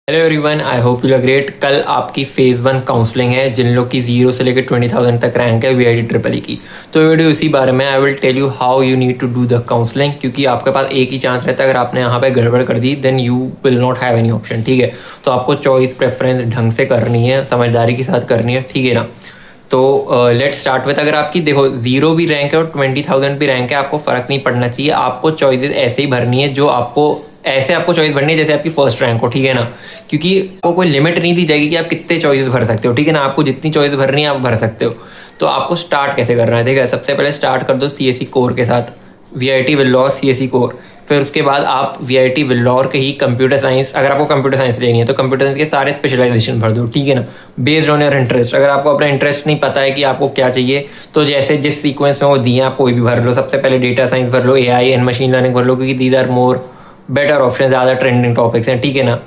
Hello everyone, I hope you are great. कल आपकी phase 1 counselling है जिन लोग की 0 से लेकर 20,000 तक रैंक है वीआईटी ट्रिपल ई की। तो वीडियो इसी बारे में I will tell you how you need to do the counselling, क्योंकि आपके पास एक ही चांस रहता है। अगर आपने यहाँ पे गड़बड़ कर दी then you will not have any option. ठीक है, तो आपको चॉइस प्रेफरेंस ढंग से करनी है, समझदारी के साथ करनी है। ठीक है ना। तो लेट स्टार्ट विथ, अगर आपकी देखो 0 भी रैंक है और 20,000 भी रैंक है, आपको फ़र्क नहीं पड़ना चाहिए। आपको चॉइसेस ऐसे ही भरनी है जो आपको चॉइस भरनी है जैसे आपकी फर्स्ट रैंक हो। ठीक है ना, क्योंकि आपको कोई लिमिट नहीं दी जाएगी कि आप कितने चॉइसेस भर सकते हो। ठीक है ना, आपको जितनी चॉइस भरनी है आप भर सकते हो। तो आपको स्टार्ट कैसे करना है, ठीक है। सबसे पहले स्टार्ट कर दो सीएसई कोर के साथ, वीआईटी वेल्लोर सीएसई कोर। फिर उसके बाद आप वीआईटी वेल्लोर के ही कंप्यूटर साइंस, अगर आपको कंप्यूटर साइंस लेनी है तो कंप्यूटर साइंस के सारे स्पेशलाइजेशन भर दो। ठीक है ना, बेस्ड ऑन योर इंटरेस्ट। अगर आपको अपना इंटरेस्ट नहीं पता है कि आपको क्या चाहिए, तो जैसे जिस सीक्वेंस में वो दिए आप कोई भी भर लो। सबसे पहले डेटा साइंस भर लो, एआई एंड मशीन लर्निंग भर लो, क्योंकि these are more better option, ज़्यादा ट्रेंडिंग टॉपिक्स हैं। ठीक है ना।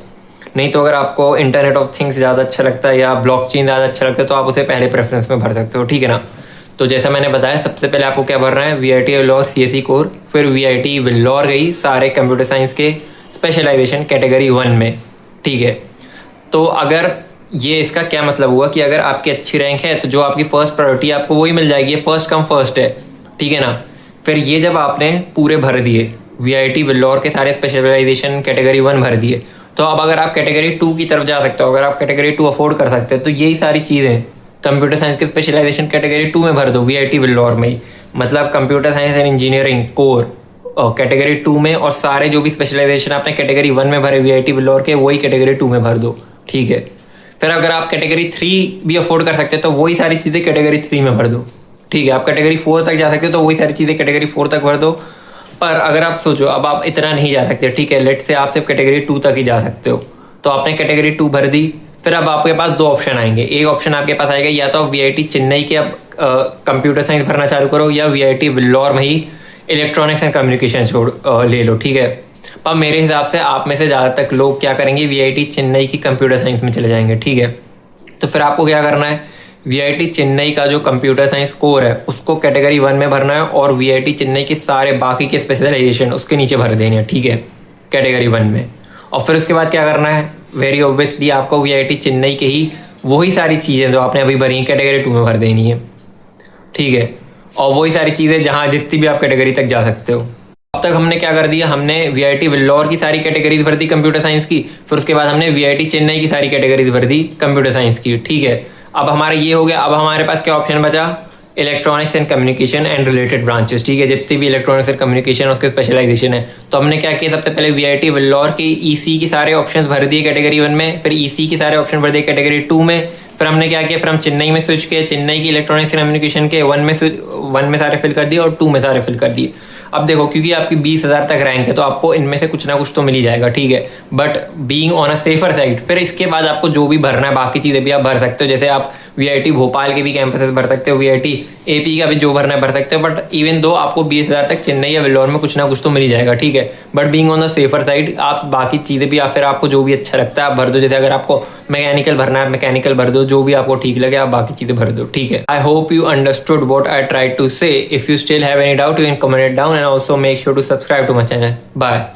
नहीं तो अगर आपको इंटरनेट ऑफ थिंग्स ज़्यादा अच्छा लगता है या ब्लॉकचेन ज़्यादा अच्छा लगता है तो आप उसे पहले प्रेफरेंस में भर सकते हो। ठीक है ना। तो जैसा मैंने बताया, सबसे पहले आपको क्या भरना है, वीआईटी वेल्लोर सीएसई कोर। फिर वीआईटी वेल्लोर गई सारे कंप्यूटर साइंस के स्पेशलाइजेशन कैटेगरी 1 में। ठीक है, तो अगर ये इसका क्या मतलब हुआ कि अगर आपकी अच्छी रैंक है तो जो आपकी फर्स्ट प्रायोरिटी आपको वही मिल जाएगी, फर्स्ट कम फर्स्ट है। ठीक है ना। फिर ये जब आपने पूरे भर दिए, वीआईटी वेल्लोर के सारे स्पेशलाइजेशन कैटेगरी 1 भर दिए, तो अब अगर आप कैटेगरी 2 की तरफ जा सकते हो, अगर आप कैटेगरी 2 अफोर्ड कर सकते हो, तो यही सारी चीज़ें कंप्यूटर साइंस के स्पेशलाइजेशन कैटेगरी 2 में भर दो, वीआईटी वेल्लोर में ही। मतलब computer science and engineering core category 2 में, और सारे जो भी स्पेशलाइजेशन आपने कैटेगरी 1 में भरे वीआईटी वेल्लोर के, वही कैटेगरी 2 में भर दो। ठीक है। फिर अगर आप कैटेगरी 3 भी अफोर्ड कर सकते हो तो वही सारी चीज़ें कैटेगरी 3 में भर दो। ठीक है, आप कैटेगरी 4 तक जा सकते हो तो वही सारी चीज़ें कैटेगरी 4 तक भर दो। पर अगर आप सोचो अब आप इतना नहीं जा सकते, ठीक है, लेट से आप सिर्फ कैटेगरी 2 तक ही जा सकते हो, तो आपने कैटेगरी 2 भर दी। फिर अब आपके पास दो ऑप्शन आएंगे। एक ऑप्शन आपके पास आएगा, या तो आप वीआईटी चेन्नई के अब कंप्यूटर साइंस भरना चालू करो, या वीआईटी वेल्लोर में ही इलेक्ट्रॉनिक्स एंड कम्युनिकेशन ले लो। ठीक है, पर मेरे हिसाब से आप में से ज़्यादातर लोग क्या करेंगे, वीआईटी चेन्नई की कंप्यूटर साइंस में चले जाएंगे। ठीक है, तो फिर आपको क्या करना है, वीआईटी चेन्नई का जो कंप्यूटर साइंस कोर है उसको कैटेगरी 1 में भरना है, और वीआईटी चेन्नई के सारे बाकी के स्पेशलाइजेशन उसके नीचे भर देने हैं। ठीक है, कैटेगरी 1 में। और फिर उसके बाद क्या करना है, वेरी ऑब्वियसली आपको वीआईटी चेन्नई के ही वही सारी चीज़ें जो आपने अभी भरी हैं कैटेगरी 2 में भर देनी है। ठीक है, और वही सारी चीज़ें जहाँ जितनी भी आप कैटेगरी तक जा सकते हो। अब तक हमने क्या कर दिया, हमने वीआईटी वेल्लोर की सारी कैटेगरीज भर दी कंप्यूटर साइंस की, फिर उसके बाद हमने वीआईटी चेन्नई की सारी कैटेगरीज भर दी कंप्यूटर साइंस की। ठीक है, अब हमारा ये हो गया। अब हमारे पास क्या ऑप्शन बचा, electronics and communication and related branches. ठीक है, जितनी भी इलेक्ट्रॉनिक्स एंड कम्युनिकेशन उसके स्पेशलाइजेशन है। तो हमने क्या किया, सबसे पहले वीआईटी वेल्लोर की ईसी की सारे ऑप्शंस भर दिए कैटेगरी 1 में, फिर ईसी की सारे ऑप्शन भर दिए कैटेगरी 2 में। फिर हमने क्या किया, फिर हम चेन्नई में स्विच किए, चेन्नई की इलेक्ट्रॉनिक्स एंड कम्युनिकेशन के 1 में सारे फिल कर दिए और 2 में सारे फिल कर दिए। अब देखो, क्योंकि आपकी 20,000 तक रैंक है तो आपको इनमें से कुछ ना कुछ तो मिल ही जाएगा। ठीक है, but being on a safer side, फिर इसके बाद आपको जो भी भरना है बाकी चीज़ें भी आप भर सकते हो। जैसे आप वीआईटी भोपाल के भी कैंपसेस भर सकते हो, वीआईटी एपी का भी जो भरना है भर सकते हो, बट इवन दो आपको 20,000 तक चेन्नई या वेल्लोर में कुछ ना कुछ तो मिल ही जाएगा। ठीक है, but being on the safer side आप बाकी चीज़ें भी, या फिर आपको जो भी अच्छा लगता है आप भर दो। जैसे अगर आपको मैकेनिकल भरना है मैकेनिकल भर दो, जो भी आपको ठीक लगे आप बाकी चीज़ें भर दो। ठीक है, I hope you understood what I tried to say. If you still have any doubt you can comment it down, and also make sure to subscribe to my channel. Bye.